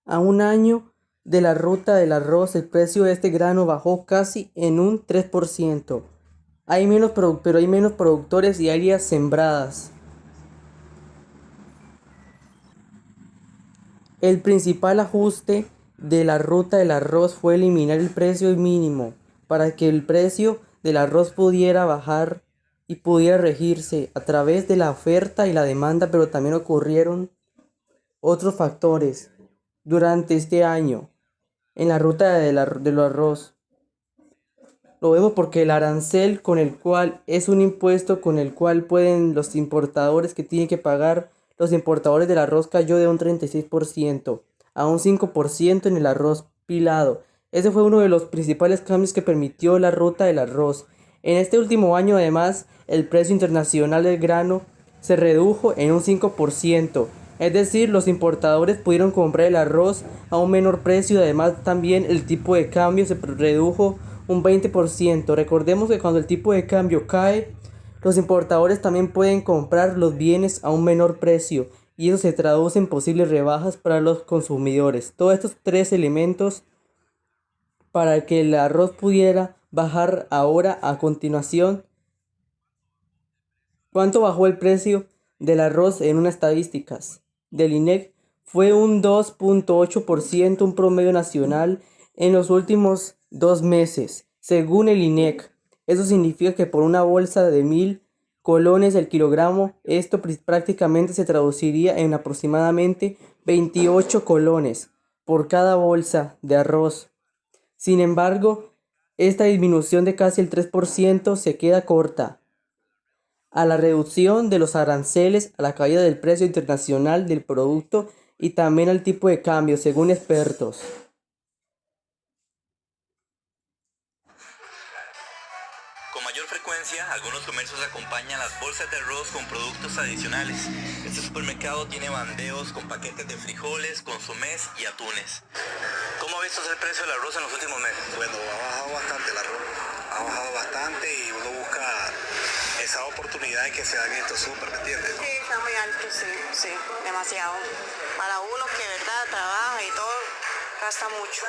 A un año de la ruta del arroz, el precio de este grano bajó casi en un 3%. Pero hay menos productores y áreas sembradas. El principal ajuste de la ruta del arroz fue eliminar el precio mínimo para que el precio del arroz pudiera bajar y pudiera regirse a través de la oferta y la demanda, pero también ocurrieron otros factores durante este año en la ruta del arroz. Lo vemos porque el arancel con el cual es un impuesto con el cual pueden los importadores que tienen que pagar los importadores del arroz cayó de un 36% a un 5% en el arroz pilado. Ese fue uno de los principales cambios que permitió la ruta del arroz. En este último año, además, el precio internacional del grano se redujo en un 5%. Es decir, los importadores pudieron comprar el arroz a un menor precio y además también el tipo de cambio se redujo un 20%. Recordemos que cuando el tipo de cambio cae, los importadores también pueden comprar los bienes a un menor precio y eso se traduce en posibles rebajas para los consumidores. Todos estos tres elementos para que el arroz pudiera bajar ahora a continuación. ¿Cuánto bajó el precio del arroz en unas estadísticas del INEC? Fue un 2.8%, un promedio nacional en los últimos 2 meses, según el INEC. Eso significa que por una bolsa de 1.000 colones el kilogramo, esto prácticamente se traduciría en aproximadamente 28 colones por cada bolsa de arroz. Sin embargo, esta disminución de casi el 3% se queda corta a la reducción de los aranceles, a la caída del precio internacional del producto y también al tipo de cambio, según expertos. Con mayor frecuencia, algunos comercios acompañan las bolsas de arroz con productos adicionales. Este supermercado tiene bandeos con paquetes de frijoles, consomés y atunes. ¿Cómo ha visto el precio del arroz en los últimos meses? Bueno, ha bajado bastante el arroz, ha bajado bastante y uno busca esa oportunidad de que se haga esto súper, ¿me entiendes? Sí, está muy alto, sí, demasiado. Para uno que de verdad trabaja y todo, gasta mucho.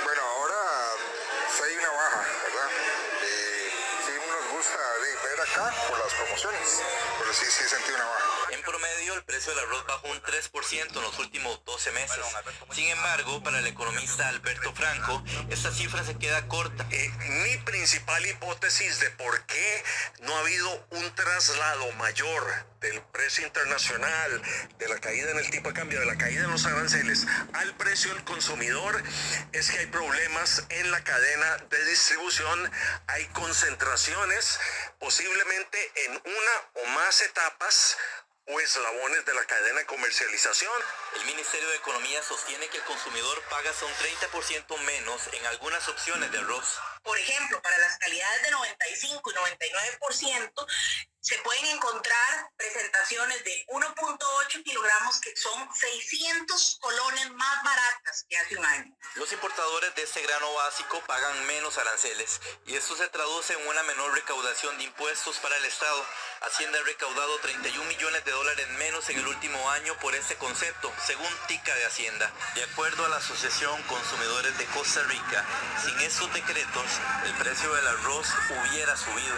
Bueno, ahora sí hay una baja, ¿verdad? Sí nos gusta ver acá por las promociones, pero sí sentí una baja. En promedio, el precio del arroz bajó un 3% en los últimos 12 meses. Sin embargo, para el economista Alberto Franco, esta cifra se queda corta. Mi principal hipótesis de por qué no ha habido un traslado mayor del precio internacional, de la caída en el tipo de cambio, de la caída en los aranceles al precio del consumidor, es que hay problemas en la cadena de distribución, hay concentraciones, posiblemente en una o más etapas o eslabones de la cadena de comercialización. El Ministerio de Economía sostiene que el consumidor paga hasta un 30% menos en algunas opciones de arroz. Por ejemplo, para las calidades de 95 y 99% se pueden encontrar presentaciones de 1.8 kilogramos que son 600 colones más baratas que hace un año. Los importadores de este grano básico pagan menos aranceles y esto se traduce en una menor recaudación de impuestos para el Estado. Hacienda ha recaudado 31 millones de dólares menos en el último año por este concepto, según Tica de Hacienda. De acuerdo a la Asociación Consumidores de Costa Rica, sin estos decretos, el precio del arroz hubiera subido.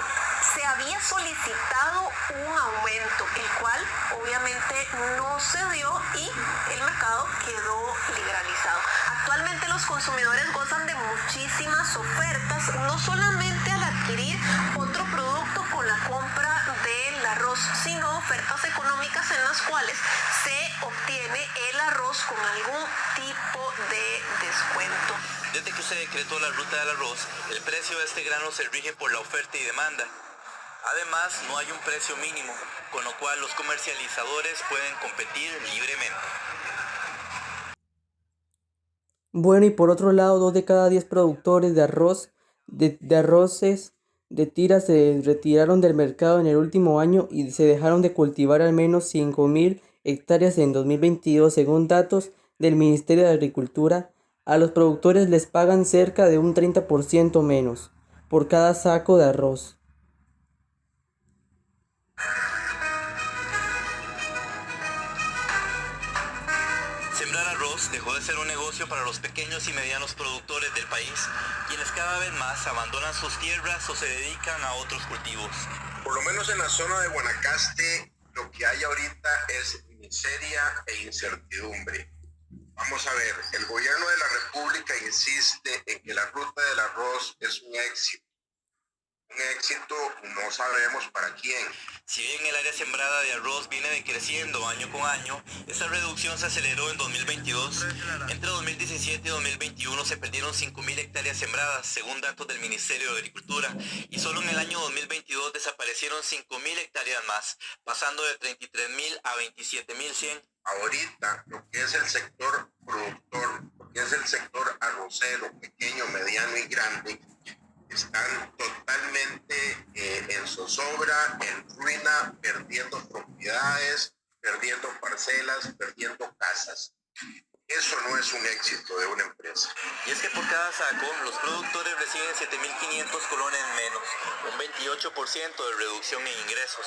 Se había solicitado un aumento, el cual obviamente no se dio y el mercado quedó liberalizado. Actualmente los consumidores gozan de muchísimas ofertas, no solamente al adquirir otro producto con la compra del arroz, sino ofertas económicas en las cuales se obtiene el arroz con algún tipo de descuento. Desde que se decretó la ruta del arroz, el precio de este grano se rige por la oferta y demanda. Además, no hay un precio mínimo, con lo cual los comercializadores pueden competir libremente. Bueno, y por otro lado, 2 de cada 10 productores de arroz, de arroces de tira se retiraron del mercado en el último año y se dejaron de cultivar al menos 5.000 hectáreas en 2022, según datos del Ministerio de Agricultura. A los productores les pagan cerca de un 30% menos por cada saco de arroz. Se Sembrar arroz dejó de ser un negocio para los pequeños y medianos productores del país, quienes cada vez más abandonan sus tierras o se dedican a otros cultivos. Por lo menos en la zona de Guanacaste, lo que hay ahorita es miseria e incertidumbre. Vamos a ver, el gobierno de la República insiste en que la ruta del arroz es un éxito. Un éxito, no sabemos para quién. Si bien el área sembrada de arroz viene decreciendo año con año, esa reducción se aceleró en 2022. Entre 2017 y 2021 se perdieron 5.000 hectáreas sembradas, según datos del Ministerio de Agricultura, y solo en el año 2022 desaparecieron 5.000 hectáreas más, pasando de 33.000 a 27.100. Ahorita, lo que es el sector productor, lo que es el sector arrocero, pequeño, mediano y grande, están totalmente en zozobra, en ruina, perdiendo propiedades, perdiendo parcelas, perdiendo casas. Eso no es un éxito de una empresa. Y es que por cada saco, los productores reciben 7.500 colones menos, un 28% de reducción en ingresos.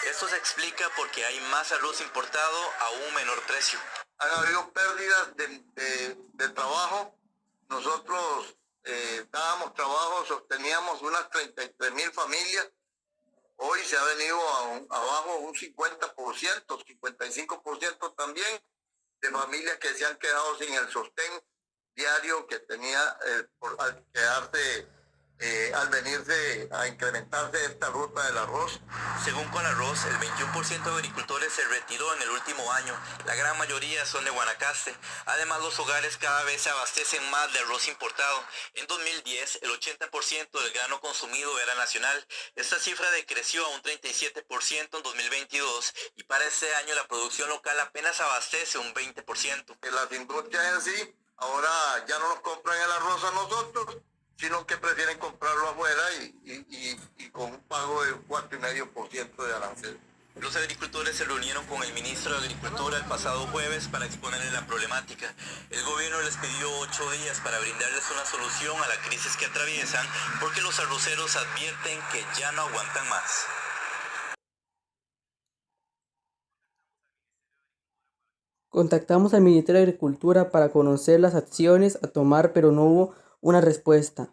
Esto se explica porque hay más arroz importado a un menor precio. Han habido pérdidas de trabajo. Nosotros dábamos trabajo, sosteníamos unas 33.000 familias. Hoy se ha venido abajo un 50%, 55% también de familias que se han quedado sin el sostén diario que tenía al venirse a incrementarse esta ruta del arroz. Según Conarroz, el 21% de agricultores se retiró en el último año. La gran mayoría son de Guanacaste. Además, los hogares cada vez se abastecen más de arroz importado. En 2010, el 80% del grano consumido era nacional. Esta cifra decreció a un 37% en 2022 y para este año la producción local apenas abastece un 20%. Las industrias en sí ahora ya no nos compran el arroz a nosotros, sino que prefieren comprarlo afuera y con un pago de 4,5% de arancel. Los agricultores se reunieron con el ministro de Agricultura el pasado jueves para exponerle la problemática. El gobierno les pidió 8 días para brindarles una solución a la crisis que atraviesan, porque los arroceros advierten que ya no aguantan más. Contactamos al Ministerio de Agricultura para conocer las acciones a tomar, pero no hubo una respuesta.